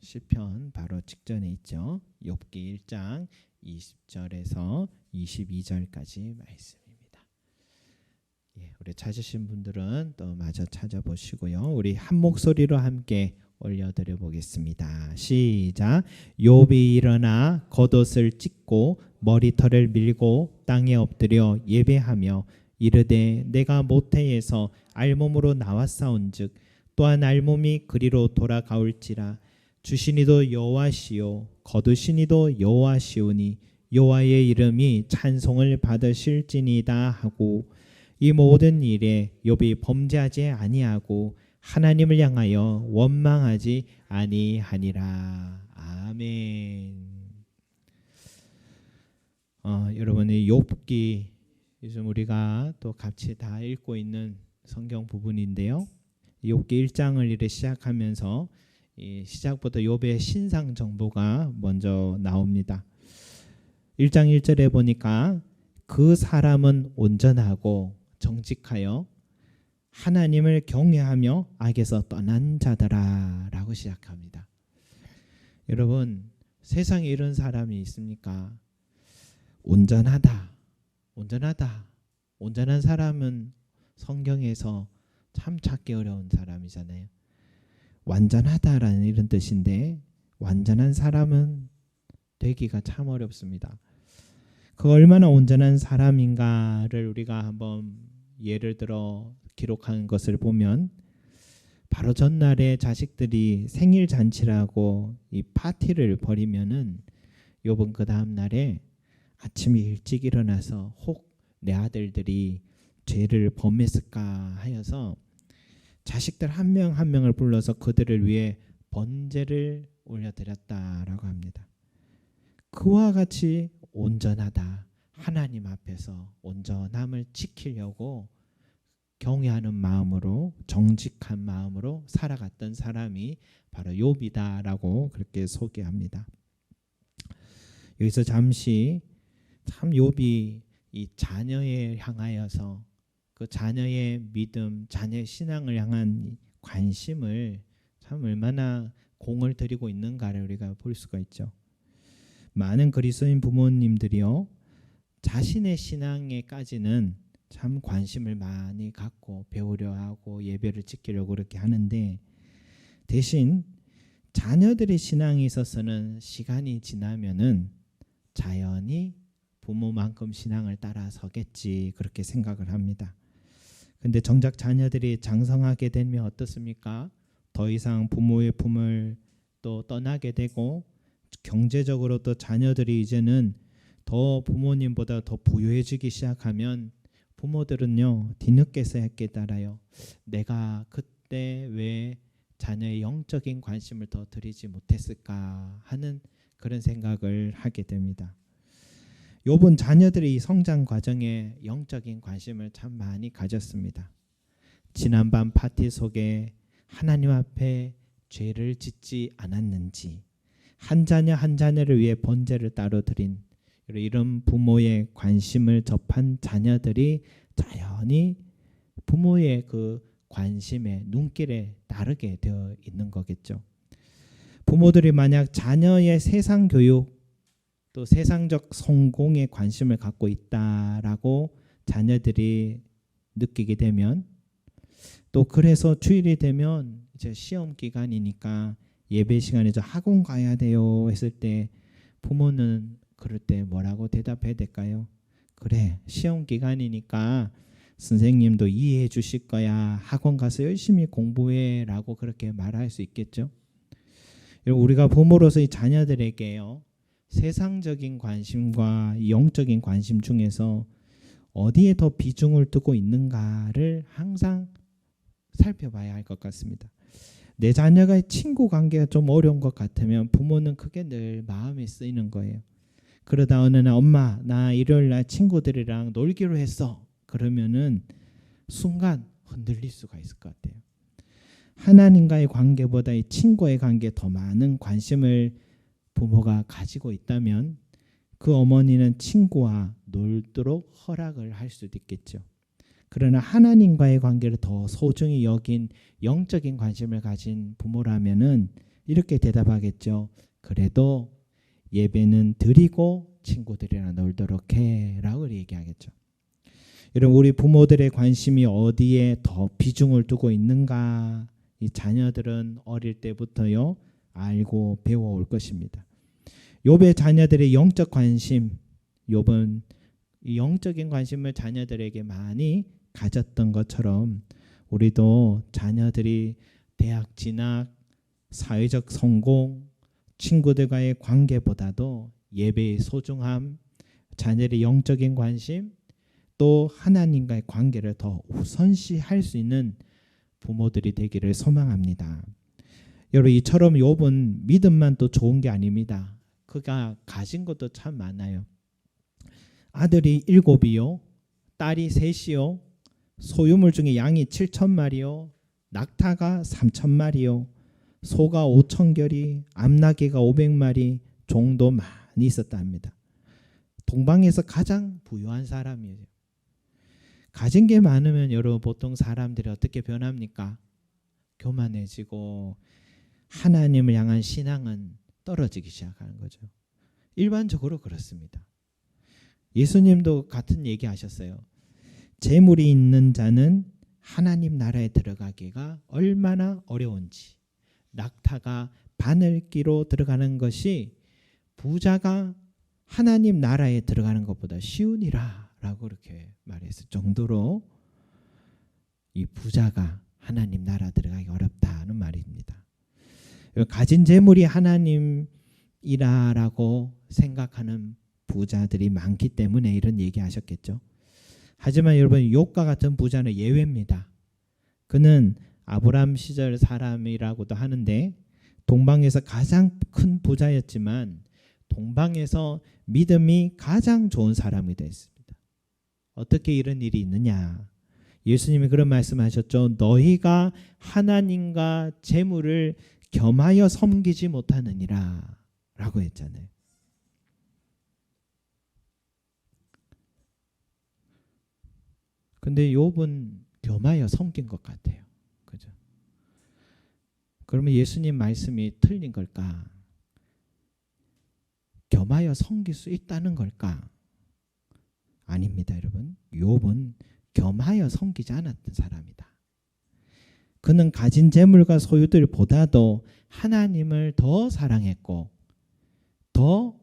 시편 바로 직전에 있죠. 욥기 1장 20절에서 22절까지 말씀입니다. 우리 찾으신 분들은 또 마저 찾아보시고요. 우리 한 목소리로 함께 올려드려 보겠습니다. 시작. 욥이 일어나 겉옷을 찢고 머리털을 밀고 땅에 엎드려 예배하며 이르되 내가 모태에서 알몸으로 나왔사온즉 또한 알몸이 그리로 돌아가올지라. 주시니도 여호와시요 거두시니도 여호와시오니 여호와의 이름이 찬송을 받으실지니이다 하고 이 모든 일에 욥이 범죄하지 아니하고 하나님을 향하여 원망하지 아니하니라. 아멘. 여러분이 욥기 요즘 우리가 또 같이 다 읽고 있는 성경 부분인데요. 욥기 1장을 이렇게 시작하면서 시작부터 욥의 신상 정보가 먼저 나옵니다. 1장 1절에 보니까 그 사람은 온전하고 정직하여 하나님을 경외하며 악에서 떠난 자더라 라고 시작합니다. 여러분, 세상에 이런 사람이 있습니까? 온전한 사람은 성경에서 참 찾기 어려운 사람이잖아요. 완전하다라는 이런 뜻인데 완전한 사람은 되기가 참 어렵습니다. 그 얼마나 온전한 사람인가를 우리가 한번 예를 들어 기록한 것을 보면 바로 전날에 자식들이 생일 잔치라고 이 파티를 벌이면은 욥은 그 다음 날에 아침에 일찍 일어나서 혹 내 아들들이 죄를 범했을까 하여서 자식들 한 명 한 명을 불러서 그들을 위해 번제를 올려드렸다라고 합니다. 그와 같이 온전하다, 하나님 앞에서 온전함을 지키려고 경외하는 마음으로 정직한 마음으로 살아갔던 사람이 바로 욥이다라고 그렇게 소개합니다. 여기서 잠시 참 욥이 이 자녀에 향하여서 그 자녀의 믿음, 자녀의 신앙을 향한 관심을 참 얼마나 공을 들이고 있는가를 우리가 볼 수가 있죠. 많은 그리스도인 부모님들이요, 자신의 신앙에까지는 참 관심을 많이 갖고 배우려 하고 예배를 지키려고 그렇게 하는데 대신 자녀들의 신앙에 있어서는 시간이 지나면은 자연히 부모만큼 신앙을 따라서겠지 그렇게 생각을 합니다. 근데 정작 자녀들이 장성하게 되면 어떻습니까? 더 이상 부모의 품을 또 떠나게 되고 경제적으로 또 자녀들이 이제는 더 부모님보다 더 부유해지기 시작하면 부모들은요 뒤늦게서야 깨달아요. 내가 그때 왜 자녀의 영적인 관심을 더 드리지 못했을까 하는 그런 생각을 하게 됩니다. 욥은 자녀들의 성장 과정에 영적인 관심을 참 많이 가졌습니다. 지난밤 파티 속에 하나님 앞에 죄를 짓지 않았는지, 한 자녀 한 자녀를 위해 번제를 따로 드린 이런 부모의 관심을 접한 자녀들이 자연히 부모의 그 관심에 눈길에 따르게 되어 있는 거겠죠. 부모들이 만약 자녀의 세상 교육 또 세상적 성공에 관심을 갖고 있다라고 자녀들이 느끼게 되면 또 그래서 주일이 되면 이제 시험 기간이니까 예배 시간에 저 학원 가야 돼요 했을 때 부모는 그럴 때 뭐라고 대답해야 될까요? 그래, 시험 기간이니까 선생님도 이해해 주실 거야. 학원 가서 열심히 공부해 라고 그렇게 말할 수 있겠죠. 우리가 부모로서 이 자녀들에게요, 세상적인 관심과 영적인 관심 중에서 어디에 더 비중을 두고 있는가를 항상 살펴봐야 할 것 같습니다. 내 자녀가 친구 관계가 좀 어려운 것 같으면 부모는 그게 늘 마음에 쓰이는 거예요. 그러다 어느 날 엄마 나 일요일 날 친구들이랑 놀기로 했어. 그러면은 순간 흔들릴 수가 있을 것 같아요. 하나님과의 관계보다 이 친구의 관계에 더 많은 관심을 부모가 가지고 있다면 그 어머니는 친구와 놀도록 허락을 할 수도 있겠죠. 그러나 하나님과의 관계를 더 소중히 여긴 영적인 관심을 가진 부모라면은 이렇게 대답하겠죠. 그래도 예배는 드리고 친구들이랑 놀도록 해라고 얘기하겠죠. 여러분, 우리 부모들의 관심이 어디에 더 비중을 두고 있는가? 이 자녀들은 어릴 때부터요 알고 배워올 것입니다. 욥의 자녀들의 영적 관심, 욥은 이 영적인 관심을 자녀들에게 많이 가졌던 것처럼 우리도 자녀들이 대학 진학, 사회적 성공, 친구들과의 관계보다도 예배의 소중함, 자녀의 영적인 관심, 또 하나님과의 관계를 더 우선시할 수 있는 부모들이 되기를 소망합니다. 여러분, 이처럼 욥은 믿음만 또 좋은 게 아닙니다. 그가 가진 것도 참 많아요. 아들이 7이요, 딸이 3이요, 소유물 중에 양이 7,000마리요, 낙타가 3,000마리요, 소가 5,000결이, 암나귀가 500마리, 종도 많이 있었다 합니다. 동방에서 가장 부유한 사람이에요. 가진 게 많으면 여러분 보통 사람들이 어떻게 변합니까? 교만해지고 하나님을 향한 신앙은 떨어지기 시작하는 거죠. 일반적으로 그렇습니다. 예수님도 같은 얘기 하셨어요. 재물이 있는 자는 하나님 나라에 들어가기가 얼마나 어려운지, 낙타가 바늘기로 들어가는 것이 부자가 하나님 나라에 들어가는 것보다 쉬우니라 라고 그렇게 말했을 정도로 이 부자가 하나님 나라 들어가기 어렵다는 말입니다. 가진 재물이 하나님이라고 생각하는 부자들이 많기 때문에 이런 얘기하셨겠죠. 하지만 여러분, 욥과 같은 부자는 예외입니다. 그는 아브라함 시절 사람이라고도 하는데 동방에서 가장 큰 부자였지만 동방에서 믿음이 가장 좋은 사람이 됐습니다. 어떻게 이런 일이 있느냐? 예수님이 그런 말씀하셨죠. 너희가 하나님과 재물을 겸하여 섬기지 못하느니라 라고 했잖아요. 근데 욥은 겸하여 섬긴 것 같아요. 그죠? 그러면 예수님 말씀이 틀린 걸까? 겸하여 섬길 수 있다는 걸까? 아닙니다, 여러분. 욥은 겸하여 섬기지 않았던 사람이다. 그는 가진 재물과 소유들보다도 하나님을 더 사랑했고 더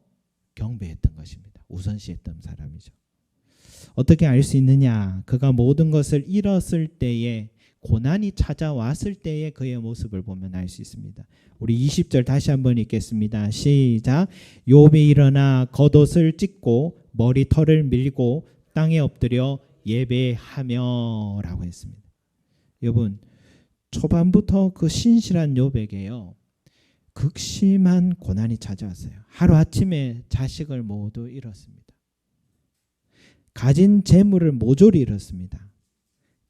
경배했던 것입니다. 우선시했던 사람이죠. 어떻게 알 수 있느냐? 그가 모든 것을 잃었을 때에, 고난이 찾아왔을 때에 그의 모습을 보면 알 수 있습니다. 우리 20절 다시 한번 읽겠습니다. 시작. 욥이 일어나 겉옷을 찢고 머리털을 밀고 땅에 엎드려 예배하며 라고 했습니다. 여러분, 초반부터 그 신실한 욥에게요 극심한 고난이 찾아왔어요. 하루아침에 자식을 모두 잃었습니다. 가진 재물을 모조리 잃었습니다.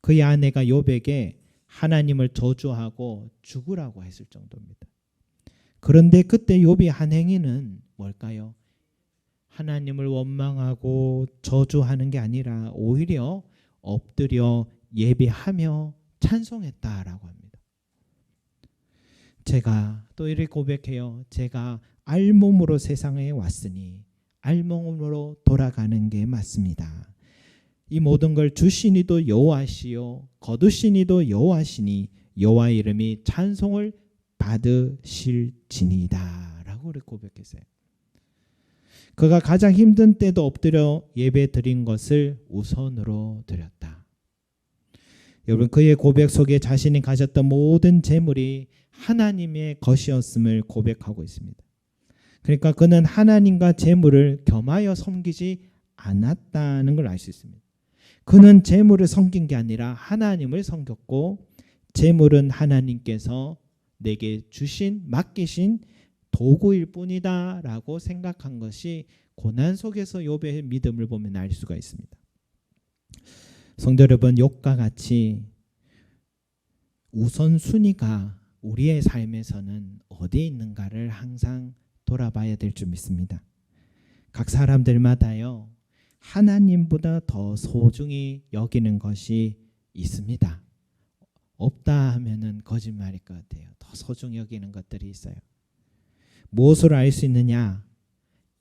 그의 아내가 욥에게 하나님을 저주하고 죽으라고 했을 정도입니다. 그런데 그때 욥이 한 행위는 뭘까요? 하나님을 원망하고 저주하는 게 아니라 오히려 엎드려 예배하며 찬송했다라고 합니다. 제가 또 이렇게 고백해요. 제가 알몸으로 세상에 왔으니 알몸으로 돌아가는 게 맞습니다. 이 모든 걸 주신 이도 여호와시요 거두신 이도 여호와시니 여호와의 이름이 찬송을 받으실지니이다 라고 그렇게 고백했어요. 그가 가장 힘든 때도 엎드려 예배 드린 것을 우선으로 드렸다. 여러분, 그의 고백 속에 자신이 가졌던 모든 재물이 하나님의 것이었음을 고백하고 있습니다. 그러니까 그는 하나님과 재물을 겸하여 섬기지 않았다는 걸 알 수 있습니다. 그는 재물을 섬긴 게 아니라 하나님을 섬겼고, 재물은 하나님께서 내게 주신, 맡기신 도구일 뿐이다 라고 생각한 것이 고난 속에서 욥의 믿음을 보면 알 수가 있습니다. 성도 여러분, 욥과 같이 우선순위가 우리의 삶에서는 어디에 있는가를 항상 돌아봐야 될 줄 믿습니다. 각 사람들마다요 하나님보다 더 소중히 여기는 것이 있습니다. 없다 하면은 거짓말일 것 같아요. 더 소중히 여기는 것들이 있어요. 무엇으로 알 수 있느냐?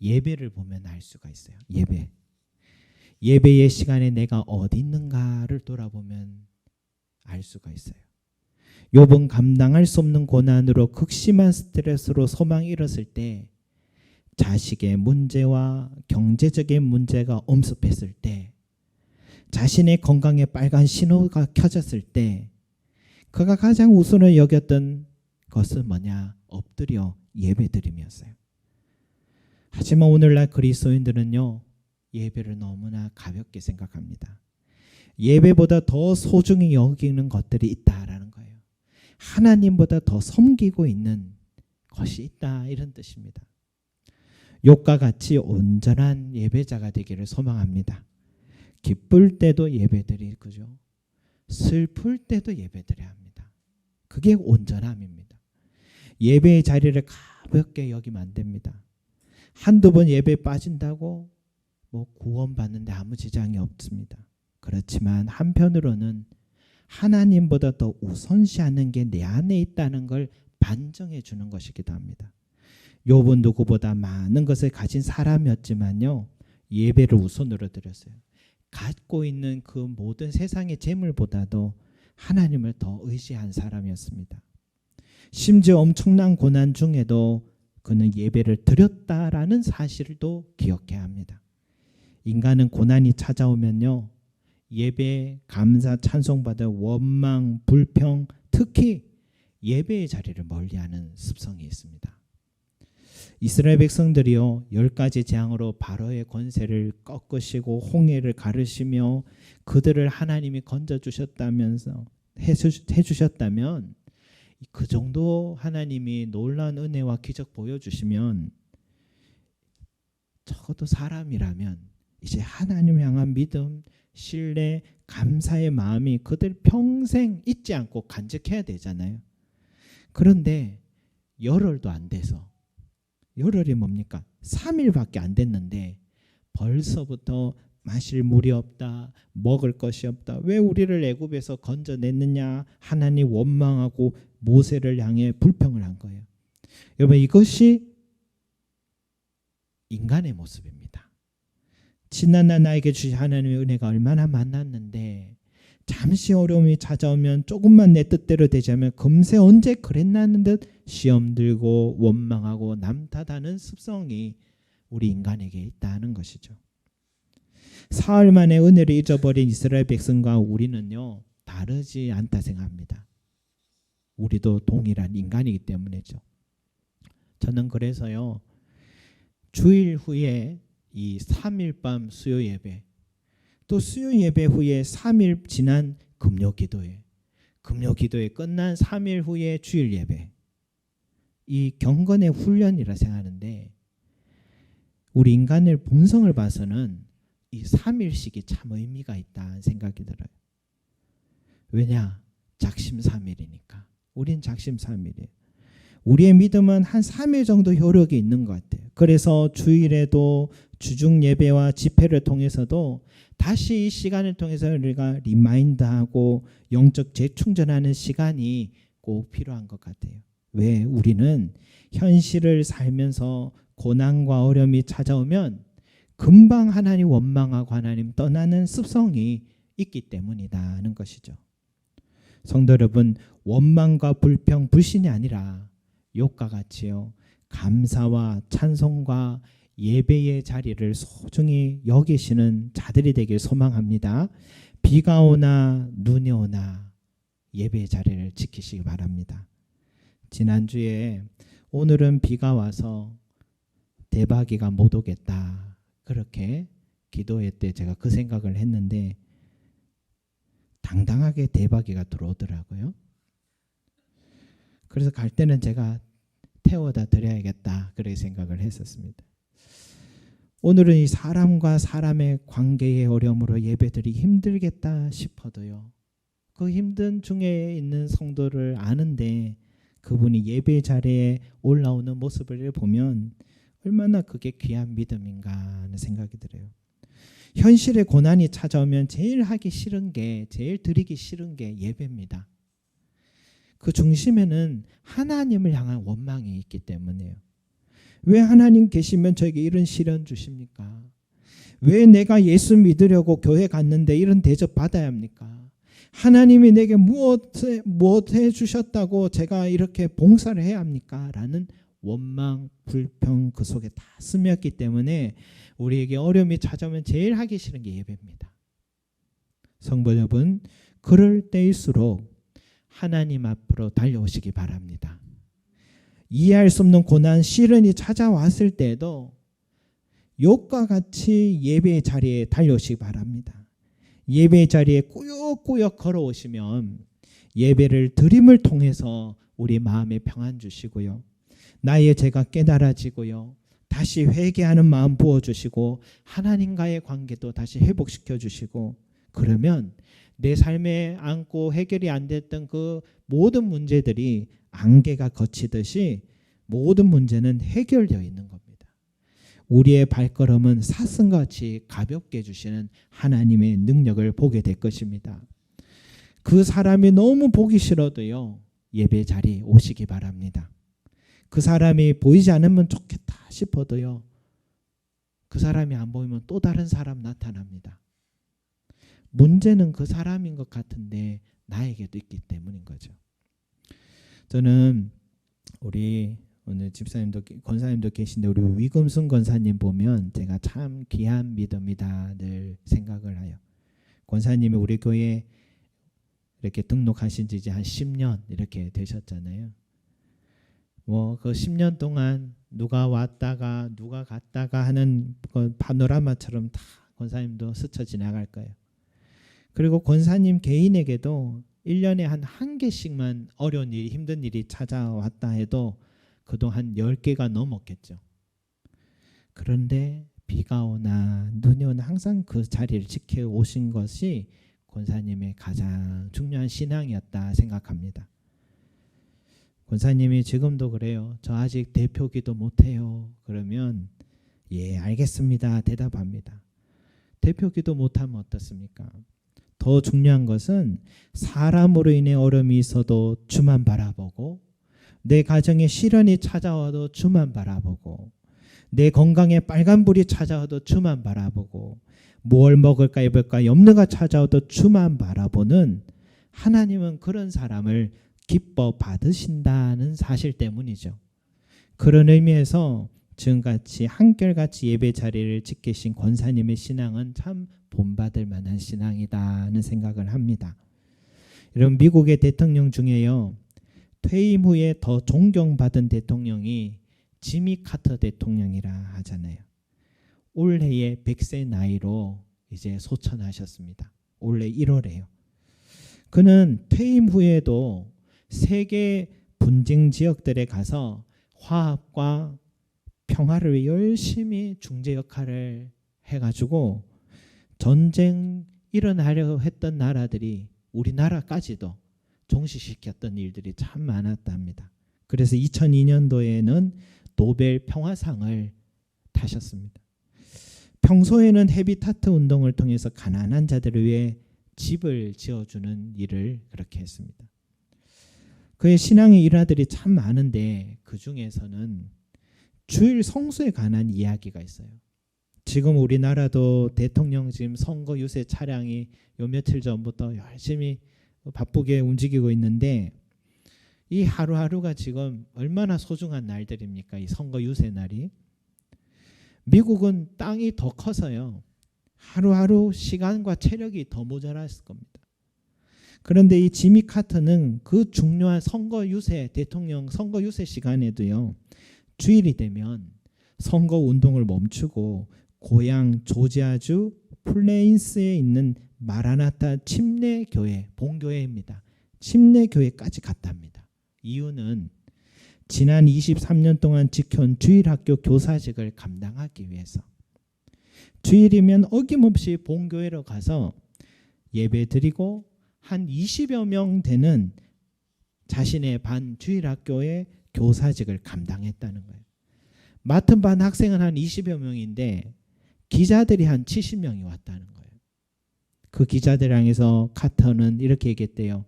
예배를 보면 알 수가 있어요. 예배의 시간에 내가 어디 있는가를 돌아보면 알 수가 있어요. 욥은 감당할 수 없는 고난으로 극심한 스트레스로 소망이 잃었을 때, 자식의 문제와 경제적인 문제가 엄습했을 때, 자신의 건강에 빨간 신호가 켜졌을 때 그가 가장 우선을 여겼던 것은 뭐냐? 엎드려 예배드림이었어요. 하지만 오늘날 그리스도인들은요, 예배를 너무나 가볍게 생각합니다. 예배보다 더 소중히 여기는 것들이 있다라는 거예요. 하나님보다 더 섬기고 있는 것이 있다, 이런 뜻입니다. 욥과 같이 온전한 예배자가 되기를 소망합니다. 기쁠 때도 예배드리고요, 슬플 때도 예배드려야 합니다. 그게 온전함입니다. 예배의 자리를 가볍게 여기면 안 됩니다. 한두 번 예배에 빠진다고 구원받는데 아무 지장이 없습니다. 그렇지만 한편으로는 하나님보다 더 우선시하는 게 내 안에 있다는 걸 반증해 주는 것이기도 합니다. 욥은 누구보다 많은 것을 가진 사람이었지만요, 예배를 우선으로 드렸어요. 갖고 있는 그 모든 세상의 재물보다도 하나님을 더 의지한 사람이었습니다. 심지어 엄청난 고난 중에도 그는 예배를 드렸다라는 사실도 기억해야 합니다. 인간은 고난이 찾아오면요, 예배, 감사, 찬송받을 원망, 불평, 특히 예배의 자리를 멀리하는 습성이 있습니다. 이스라엘 백성들이요, 10가지 재앙으로 바로의 권세를 꺾으시고 홍해를 가르시며 그들을 하나님이 건져주셨다면서 해주셨다면, 그 정도 하나님이 놀라운 은혜와 기적 보여주시면 적어도 사람이라면 이제 하나님 향한 믿음, 신뢰, 감사의 마음이 그들 평생 잊지 않고 간직해야 되잖아요. 그런데 열흘도 안 돼서, 열흘이 뭡니까? 3일밖에 안 됐는데 벌써부터 마실 물이 없다, 먹을 것이 없다, 왜 우리를 애굽에서 건져냈느냐, 하나님 원망하고 모세를 향해 불평을 한 거예요. 여러분, 이것이 인간의 모습입니다. 지난날 나에게 주신 하나님의 은혜가 얼마나 많았는데 잠시 어려움이 찾아오면 조금만 내 뜻대로 되지 않으면 금세 언제 그랬나는 듯 시험 들고 원망하고 남 탓하는 습성이 우리 인간에게 있다는 것이죠. 사흘 만에 은혜를 잊어버린 이스라엘 백성과 우리는요, 다르지 않다 생각합니다. 우리도 동일한 인간이기 때문이죠. 저는 그래서요, 주일 후에 이 3일 밤 수요 예배, 또 수요 예배 후에 3일 지난 금요 기도회, 금요 기도회 끝난 3일 후에 주일 예배, 이 경건의 훈련이라 생각하는데, 우리 인간의 본성을 봐서는 이 3일씩이 참 의미가 있다는 생각이 들어요. 왜냐? 작심삼일이니까. 우린 작심삼일이에요. 우리의 믿음은 한 3일 정도 효력이 있는 것 같아요. 그래서 주일에도 주중 예배와 집회를 통해서도 다시 이 시간을 통해서 우리가 리마인드하고 영적 재충전하는 시간이 꼭 필요한 것 같아요. 왜? 우리는 현실을 살면서 고난과 어려움이 찾아오면 금방 하나님 원망하고 하나님 떠나는 습성이 있기 때문이라는 것이죠. 성도 여러분, 원망과 불평, 불신이 아니라 욥과 같이요, 감사와 찬송과 예배의 자리를 소중히 여기시는 자들이 되길 소망합니다. 비가 오나 눈이 오나 예배의 자리를 지키시기 바랍니다. 지난주에 오늘은 비가 와서 대박이가 못 오겠다, 그렇게 기도회 때 제가 그 생각을 했는데 당당하게 대박이가 들어오더라고요. 그래서 갈 때는 제가 태워다 드려야겠다, 그렇게 생각을 했었습니다. 오늘은 이 사람과 사람의 관계의 어려움으로 예배드리기 힘들겠다 싶어도요, 그 힘든 중에 있는 성도를 아는데 그분이 예배 자리에 올라오는 모습을 보면 얼마나 그게 귀한 믿음인가 하는 생각이 들어요. 현실의 고난이 찾아오면 제일 하기 싫은 게, 제일 드리기 싫은 게 예배입니다. 그 중심에는 하나님을 향한 원망이 있기 때문이에요. 왜 하나님 계시면 저에게 이런 시련 주십니까? 왜 내가 예수 믿으려고 교회 갔는데 이런 대접 받아야 합니까? 하나님이 내게 무엇 해주셨다고 제가 이렇게 봉사를 해야 합니까? 라는 원망, 불평 그 속에 다 스며있기 때문에 우리에게 어려움이 찾아오면 제일 하기 싫은 게 예배입니다. 성도 여러분, 그럴 때일수록 하나님 앞으로 달려오시기 바랍니다. 이해할 수 없는 고난, 시련이 찾아왔을 때에도 욥과 같이 예배의 자리에 달려오시기 바랍니다. 예배의 자리에 꾸역꾸역 걸어오시면 예배를 드림을 통해서 우리 마음에 평안 주시고요. 나의 죄가 깨달아지고요. 다시 회개하는 마음 부어주시고 하나님과의 관계도 다시 회복시켜 주시고, 그러면 내 삶에 안고 해결이 안 됐던 그 모든 문제들이 안개가 걷히듯이 모든 문제는 해결되어 있는 겁니다. 우리의 발걸음은 사슴같이 가볍게 해주시는 하나님의 능력을 보게 될 것입니다. 그 사람이 너무 보기 싫어도요, 예배 자리 오시기 바랍니다. 그 사람이 보이지 않으면 좋겠다 싶어도요, 그 사람이 안 보이면 또 다른 사람 나타납니다. 문제는 그 사람인 것 같은데 나에게도 있기 때문인 거죠. 저는 우리 오늘 집사님도 권사님도 계신데 우리 위금순 권사님 보면 제가 참 귀한 믿음이다 늘 생각을 해요. 권사님이 우리 교회에 이렇게 등록하신 지 이제 한 10년 이렇게 되셨잖아요. 뭐 그 10년 동안 누가 왔다가 누가 갔다가 하는 그 파노라마처럼 다 권사님도 스쳐 지나갈 거예요. 그리고 권사님 개인에게도 1년에 한 개씩만 어려운 일이, 힘든 일이 찾아왔다 해도 그동안 10개가 넘었겠죠. 그런데 비가 오나 눈이 오나 항상 그 자리를 지켜오신 것이 권사님의 가장 중요한 신앙이었다 생각합니다. 권사님이 지금도 그래요. 저 아직 대표기도 못해요. 그러면 예 알겠습니다 대답합니다. 대표기도 못하면 어떻습니까? 더 중요한 것은 사람으로 인해 어려움이 있어도 주만 바라보고, 내 가정에 시련이 찾아와도 주만 바라보고, 내 건강에 빨간불이 찾아와도 주만 바라보고, 뭘 먹을까 입을까 염려가 찾아와도 주만 바라보는 하나님은 그런 사람을 기뻐 받으신다는 사실 때문이죠. 그런 의미에서 지금같이 한결같이 예배 자리를 지키신 권사님의 신앙은 참 본받을 만한 신앙이다는 생각을 합니다. 여러분, 미국의 대통령 중에요, 퇴임 후에 더 존경받은 대통령이 지미 카터 대통령이라 하잖아요. 올해에 100세 나이로 이제 소천하셨습니다. 올해 1월에요. 그는 퇴임 후에도 세계 분쟁 지역들에 가서 화합과 평화를 열심히 중재 역할을 해가지고 전쟁 일어나려고 했던 나라들이 우리나라까지도 종식시켰던 일들이 참 많았답니다. 그래서 2002년도에는 노벨 평화상을 타셨습니다. 평소에는 헤비타트 운동을 통해서 가난한 자들을 위해 집을 지어주는 일을 그렇게 했습니다. 그의 신앙의 일화들이 참 많은데 그 중에서는 주일 성수에 관한 이야기가 있어요. 지금 우리나라도 대통령 지금 선거 유세 차량이 요 며칠 전부터 열심히 바쁘게 움직이고 있는데, 이 하루하루가 지금 얼마나 소중한 날들입니까? 이 선거 유세 날이. 미국은 땅이 더 커서요, 하루하루 시간과 체력이 더 모자랐을 겁니다. 그런데 이 지미 카터는 그 중요한 선거 유세, 대통령 선거 유세 시간에도요, 주일이 되면 선거 운동을 멈추고 고향 조지아주 플레인스에 있는 마라나타 침례교회, 본교회입니다. 침례교회까지 갔답니다. 이유는 지난 23년 동안 지켜온 주일학교 교사직을 감당하기 위해서. 주일이면 어김없이 본교회로 가서 예배 드리고 한 20여 명 되는 자신의 반 주일학교의 교사직을 감당했다는 거예요. 맡은 반 학생은 한 20여 명인데 기자들이 한 70명이 왔다는 거예요. 그 기자들 향해서 카터는 이렇게 얘기했대요.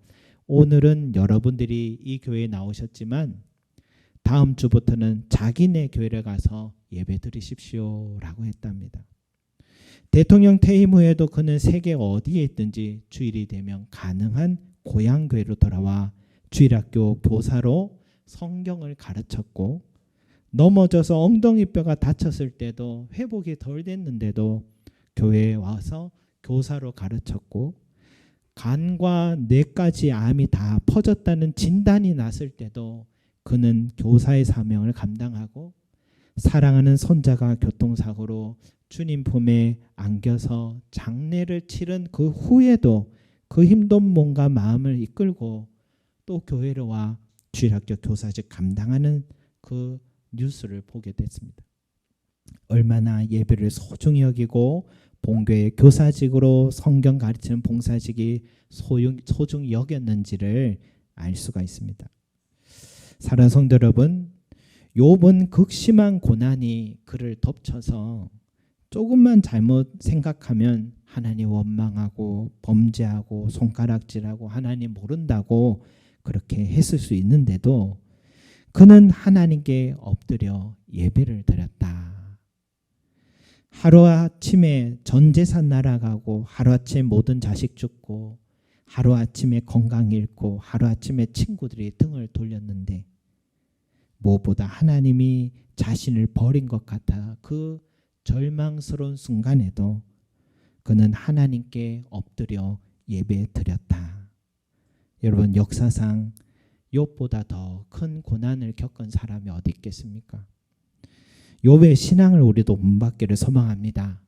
오늘은 여러분들이 이 교회에 나오셨지만 다음 주부터는 자기네 교회를 가서 예배 드리십시오라고 했답니다. 대통령 퇴임 후에도 그는 세계 어디에 있든지 주일이 되면 가능한 고향 교회로 돌아와 주일학교 교사로 성경을 가르쳤고, 넘어져서 엉덩이뼈가 다쳤을 때도 회복이 덜 됐는데도 교회에 와서 교사로 가르쳤고, 간과 뇌까지 암이 다 퍼졌다는 진단이 났을 때도 그는 교사의 사명을 감당하고, 사랑하는 손자가 교통사고로 주님 품에 안겨서 장례를 치른 그 후에도 그 힘든 몸과 마음을 이끌고 또 교회로 와 주일학교 교사직 감당하는 그 뉴스를 보게 됐습니다. 얼마나 예배를 소중히 여기고 본교의 교사직으로 성경 가르치는 봉사직이 소중히 여겼는지를 알 수가 있습니다. 사랑하는 성도 여러분, 욥은 극심한 고난이 그를 덮쳐서 조금만 잘못 생각하면 하나님 원망하고 범죄하고 손가락질하고 하나님 모른다고 그렇게 했을 수 있는데도 그는 하나님께 엎드려 예배를 드렸다. 하루아침에 전 재산 날아가고 하루아침에 모든 자식 죽고 하루아침에 건강 잃고 하루아침에 친구들이 등을 돌렸는데 무엇보다 하나님이 자신을 버린 것 같아 그 절망스러운 순간에도 그는 하나님께 엎드려 예배 드렸다. 여러분, 역사상 욥보다 더 큰 고난을 겪은 사람이 어디 있겠습니까? 욥의 신앙을 우리도 본받기를 소망합니다.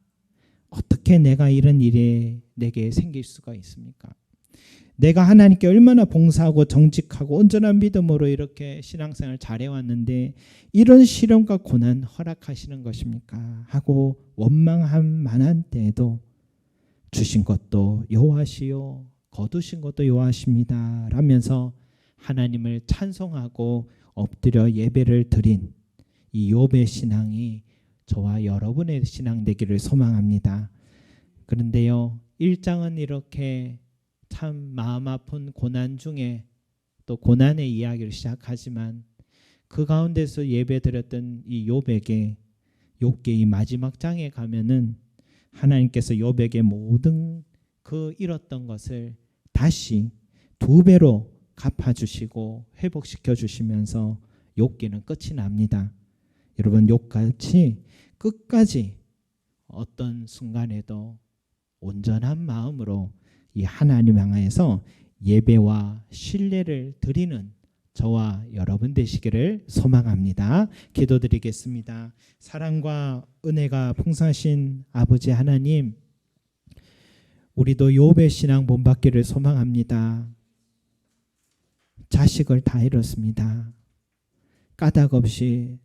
어떻게 내가 이런 일이 내게 생길 수가 있습니까? 내가 하나님께 얼마나 봉사하고 정직하고 온전한 믿음으로 이렇게 신앙생활을 잘해왔는데 이런 시련과 고난 허락하시는 것입니까? 하고 원망할 만한 때에도 주신 것도 여호와시요 거두신 것도 여호와십니다 라면서 하나님을 찬송하고 엎드려 예배를 드린 이 욥의 신앙이 저와 여러분의 신앙 되기를 소망합니다. 그런데요, 1장은 이렇게 참 마음 아픈 고난 중에 또 고난의 이야기를 시작하지만 그 가운데서 예배드렸던 이 욥에게 욥기 이 마지막 장에 가면은 하나님께서 욥에게 모든 그 잃었던 것을 다시 2배로 갚아주시고 회복시켜 주시면서 욥기는 끝이 납니다. 여러분, 욥같이 끝까지 어떤 순간에도 온전한 마음으로 이 하나님 향해서 예배와 신뢰를 드리는 저와 여러분 되시기를 소망합니다. 기도드리겠습니다. 사랑과 은혜가 풍성하신 아버지 하나님, 우리도 욥의 신앙 본받기를 소망합니다. 자식을 다 잃었습니다. 까닭 없이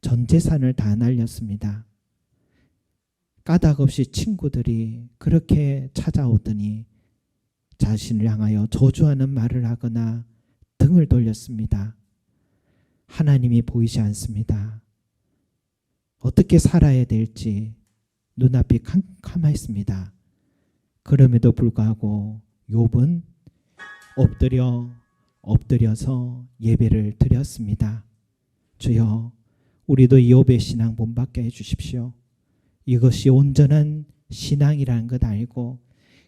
전 재산을 다 날렸습니다. 까닭 없이 친구들이 그렇게 찾아오더니 자신을 향하여 저주하는 말을 하거나 등을 돌렸습니다. 하나님이 보이지 않습니다. 어떻게 살아야 될지 눈앞이 캄캄했습니다. 그럼에도 불구하고 욥은 엎드려서 예배를 드렸습니다. 주여, 우리도 욥의 신앙 본받게 해주십시오. 이것이 온전한 신앙이라는 것 알고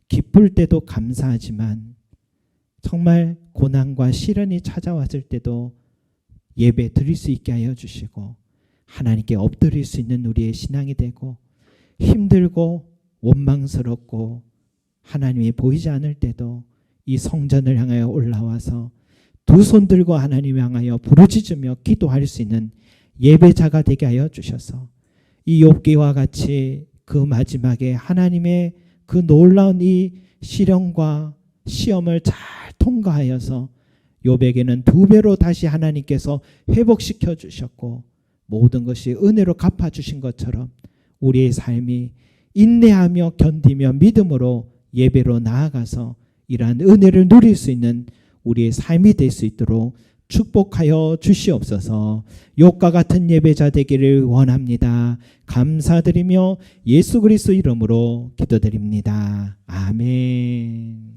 기쁠 때도 감사하지만 정말 고난과 시련이 찾아왔을 때도 예배 드릴 수 있게 하여 주시고 하나님께 엎드릴 수 있는 우리의 신앙이 되고, 힘들고 원망스럽고 하나님이 보이지 않을 때도 이 성전을 향하여 올라와서 2손 들고 하나님 향하여 부르짖으며 기도할 수 있는 예배자가 되게 하여 주셔서 이 욥기와 같이 그 마지막에 하나님의 그 놀라운 이 시련과 시험을 잘 통과하여서 욥에게는 2배로 다시 하나님께서 회복시켜 주셨고 모든 것이 은혜로 갚아주신 것처럼 우리의 삶이 인내하며 견디며 믿음으로 예배로 나아가서 이러한 은혜를 누릴 수 있는 우리의 삶이 될 수 있도록 축복하여 주시옵소서. 욥과 같은 예배자 되기를 원합니다. 감사드리며 예수 그리스도 이름으로 기도드립니다. 아멘.